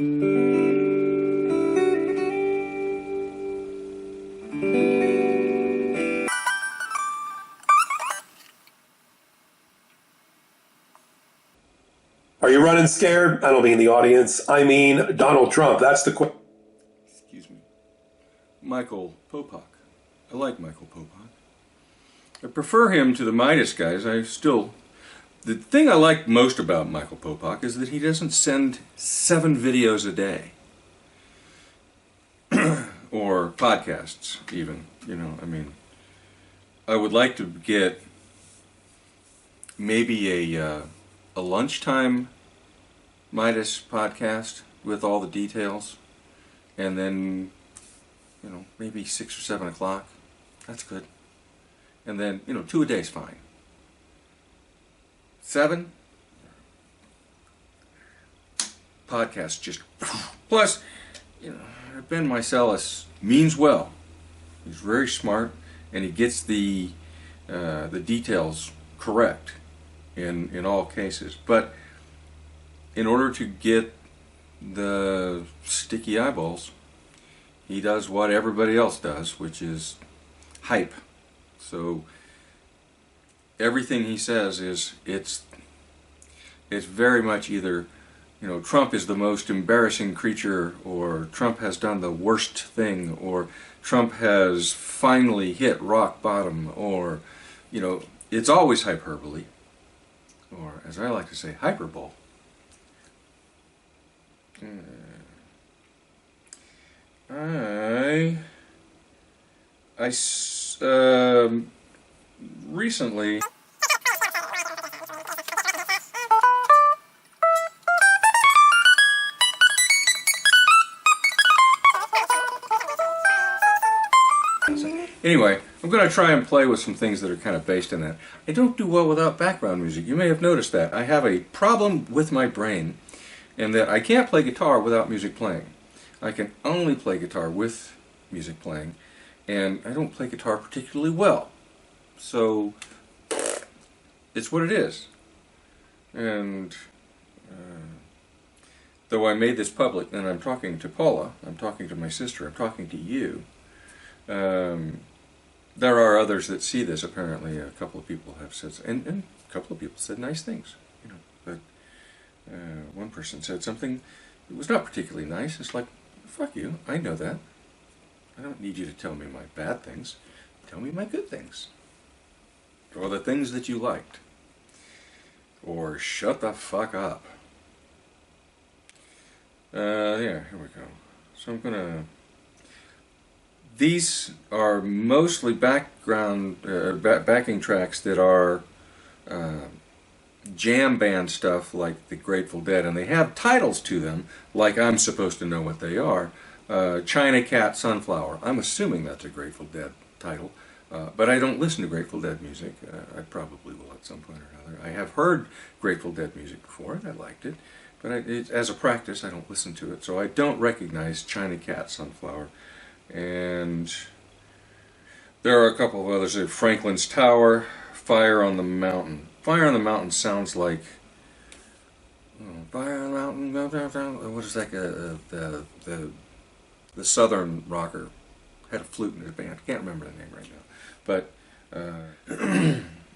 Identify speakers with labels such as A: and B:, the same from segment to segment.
A: Are you running scared? I don't mean the audience. I mean Donald Trump. That's the question.
B: Excuse me. Michael Popak. I like Michael Popak. I prefer him to the Midas guys. The thing I like most about Michael Popak is that he doesn't send 7 videos a day. Or podcasts, even. You know, I mean, I would like to get maybe a lunchtime Midas podcast with all the details, and then, you know, maybe 6 or 7 o'clock. That's good. And then, you know, 2 a day is fine. 7 podcasts just. Plus, you know, Ben Meiselas means well. He's very smart, and he gets the details correct in all cases. But in order to get the sticky eyeballs, he does what everybody else does, which is hype. So everything he says it's very much either, you know, Trump is the most embarrassing creature, or Trump has done the worst thing, or Trump has finally hit rock bottom, or, you know, it's always hyperbole, or as I like to say, hyperbole. Recently. Anyway, I'm going to try and play with some things that are kind of based in that. I don't do well without background music. You may have noticed that. I have a problem with my brain, in that I can't play guitar without music playing. I can only play guitar with music playing, and I don't play guitar particularly well. So, it's what it is. And though I made this public, and I'm talking to Paula, I'm talking to my sister, I'm talking to you, there are others that see this. Apparently a couple of people have said, and a couple of people said nice things, you know, but one person said something that was not particularly nice. It's like, fuck you, I know that. I don't need you to tell me my bad things. Tell me my good things. Or the things that you liked. Or shut the fuck up. Here we go. So I'm gonna... These are mostly background, backing tracks that are jam band stuff like the Grateful Dead, and they have titles to them, like I'm supposed to know what they are. China Cat Sunflower. I'm assuming that's a Grateful Dead title, but I don't listen to Grateful Dead music. I probably will at some point or another. I have heard Grateful Dead music before, and I liked it, but as a practice, I don't listen to it, so I don't recognize China Cat Sunflower. And there are a couple of others. Franklin's Tower, Fire on the Mountain. Fire on the Mountain sounds like... Fire on the Mountain... What is that? The Southern rocker. Had a flute in his band. I can't remember the name right now. But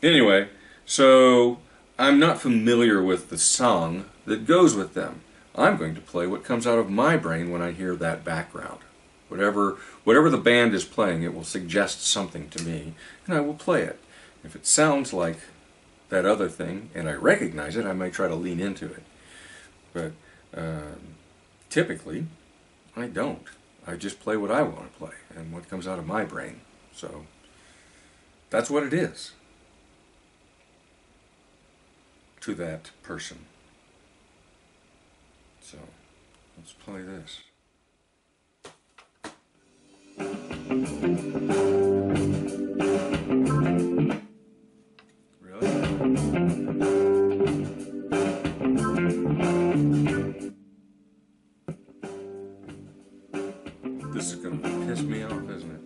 B: anyway, so I'm not familiar with the song that goes with them. I'm going to play what comes out of my brain when I hear that background. Whatever the band is playing, it will suggest something to me, and I will play it. If it sounds like that other thing, and I recognize it, I might try to lean into it. But typically, I don't. I just play what I want to play, and what comes out of my brain. So, that's what it is to that person. So, let's play this. Really? This is going to piss me off, isn't it?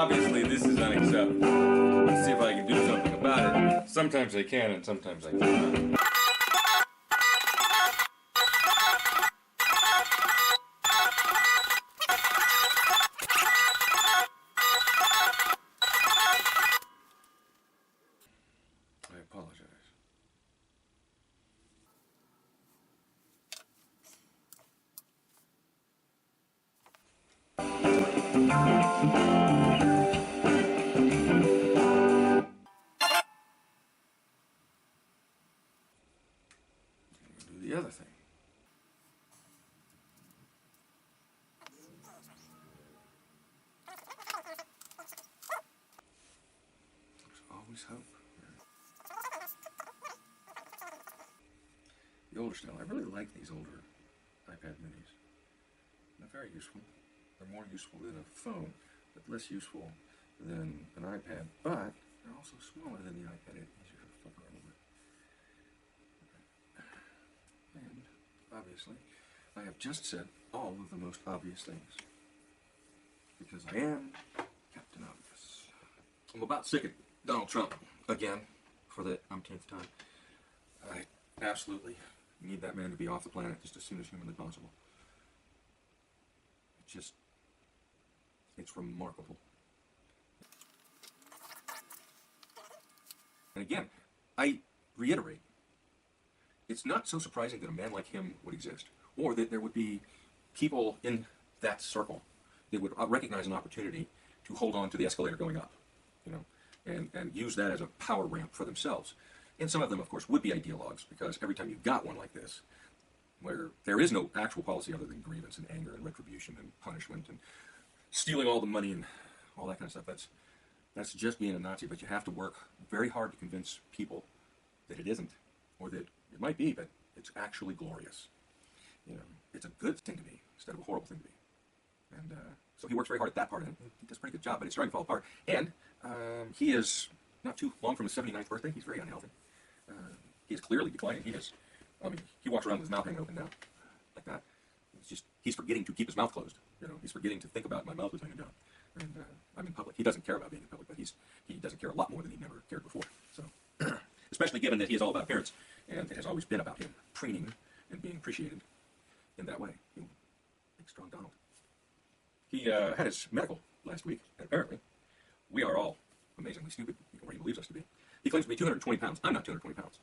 B: Obviously, this is unacceptable. Let's see if I can do something about it. Sometimes I can, and sometimes I cannot. I apologize. Do the other thing. There's always hope. The older style. I really like these older iPad minis. They're very useful. They're more useful than a phone, but less useful than an iPad. But they're also smaller than the iPad and easier to fuck around with. And obviously, I have just said all of the most obvious things. Because I am Captain Obvious. I'm about sick of Donald Trump again for the umpteenth time. I absolutely need that man to be off the planet just as soon as humanly possible. It's remarkable. And again, I reiterate, it's not so surprising that a man like him would exist, or that there would be people in that circle that would recognize an opportunity to hold on to the escalator going up, and use that as a power ramp for themselves. And some of them, of course, would be ideologues, because every time you've got one like this, where there is no actual policy other than grievance and anger and retribution and punishment and stealing all the money and all that kind of stuff, that's just being a Nazi. But you have to work very hard to convince people that it isn't, or that it might be, but it's actually glorious. It's a good thing to be instead of a horrible thing to be. And so he works very hard at that part, and he does a pretty good job, but it's starting to fall apart. And he is not too long from his 79th birthday. He's very unhealthy. He is clearly declining. He walks around with his mouth hanging open now, like that. He's forgetting to keep his mouth closed. He's forgetting to think about my mouth is hanging down. And I'm in public. He doesn't care about being in public, but he doesn't care a lot more than he never cared before. So, especially given that he is all about appearance, and it has always been about him preening and being appreciated in that way. Big strong Donald. He had his medical last week, and apparently, we are all amazingly stupid, or he believes us to be. He claims to be 220 pounds. I'm not 220 pounds.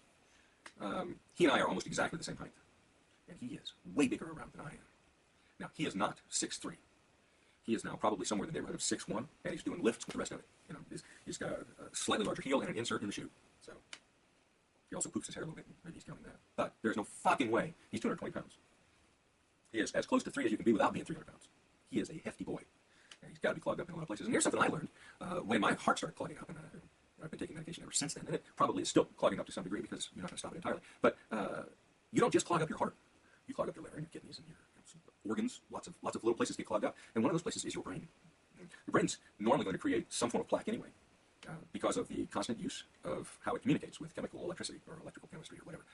B: He and I are almost exactly the same height. And he is way bigger around than I am. Now, he is not 6'3". He is now probably somewhere in the neighborhood of 6'1", and he's doing lifts with the rest of it. He's got a slightly larger heel and an insert in the shoe. So, he also poops his hair a little bit. Maybe he's counting that. But there's no fucking way he's 220 pounds. He is as close to 3 as you can be without being 300 pounds. He is a hefty boy. And he's got to be clogged up in a lot of places. And here's something I learned when my heart started clogging up, and I've been taking medication ever since then, and it probably is still clogging up to some degree because you're not going to stop it entirely. But you don't just clog up your heart. You clog up your liver and your kidneys and your organs. Lots of little places get clogged up. And one of those places is your brain. Your brain's normally going to create some form of plaque anyway because of the constant use of how it communicates with chemical electricity or electrical chemistry or whatever.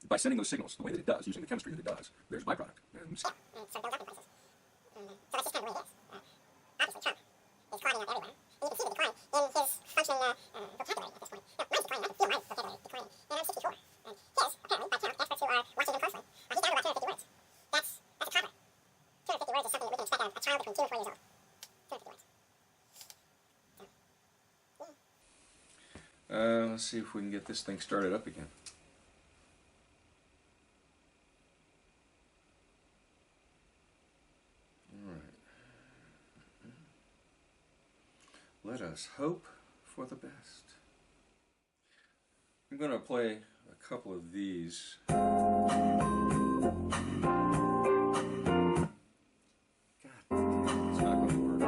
B: By sending those signals the way that it does, using the chemistry that it does, there's a byproduct. And so it builds up in places. So that's just kind of the way it is. Obviously, Trump is clogging up everywhere. And you can see the decline in his functioning vocabulary at this point. Now, mine's declining. I can feel my vocabulary declining. And I'm 64. And his, apparently, by count, experts who are watching him closely, he's down to about 250 words. That's a toddler. 250 words is something that we can expect out of a child between 2 and 4 years old. 250 words. Let's see if we can get this thing started up again. Let us hope for the best. I'm going to play a couple of these. God damn, it's not going to work.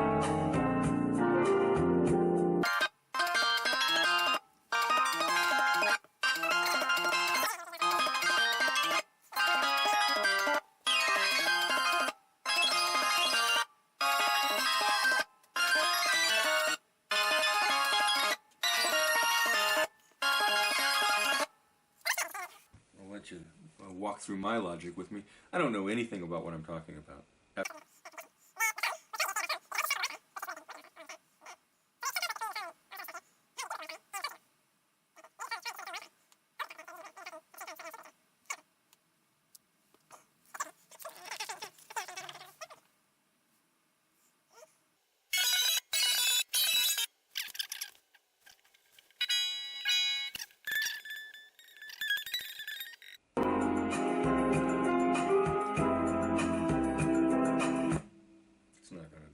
B: You walk through my logic with me. I don't know anything about what I'm talking about.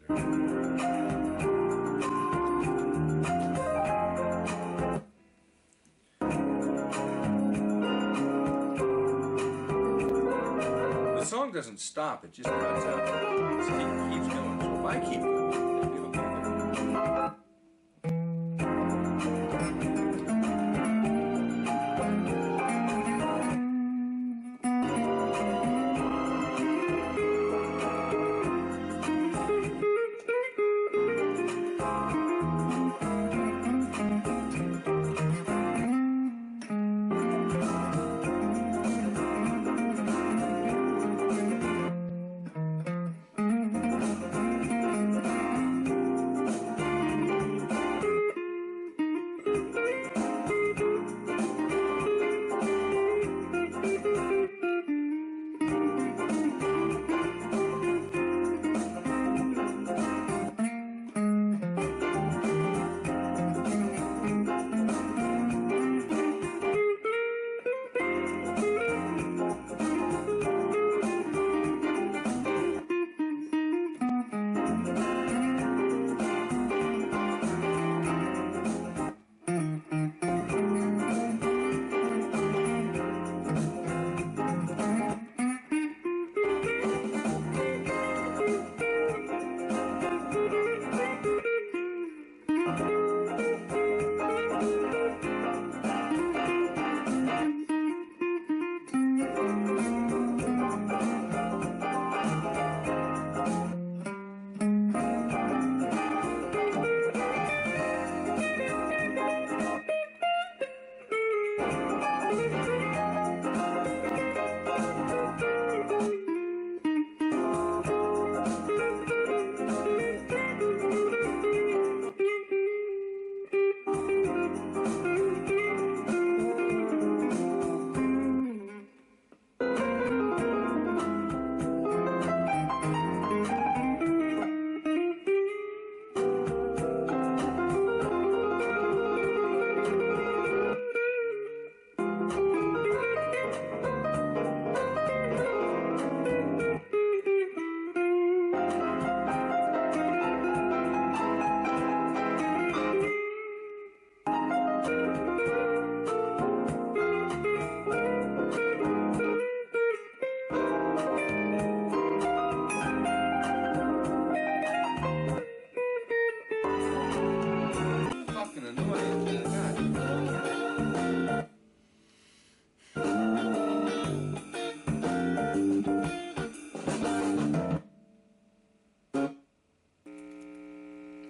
B: The song doesn't stop, it just cuts out. It keeps going. So if I keep going, maybe it'll be there.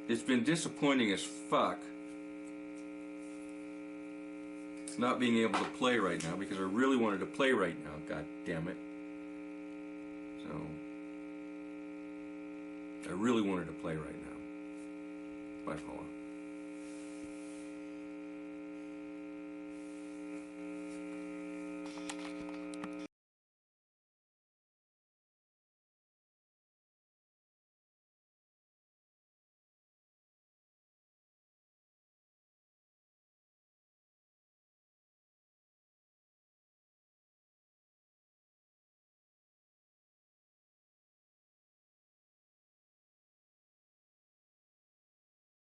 B: It's been disappointing as fuck not being able to play right now, because I really wanted to play right now, god damn it. So I really wanted to play right now. Bye, Paula.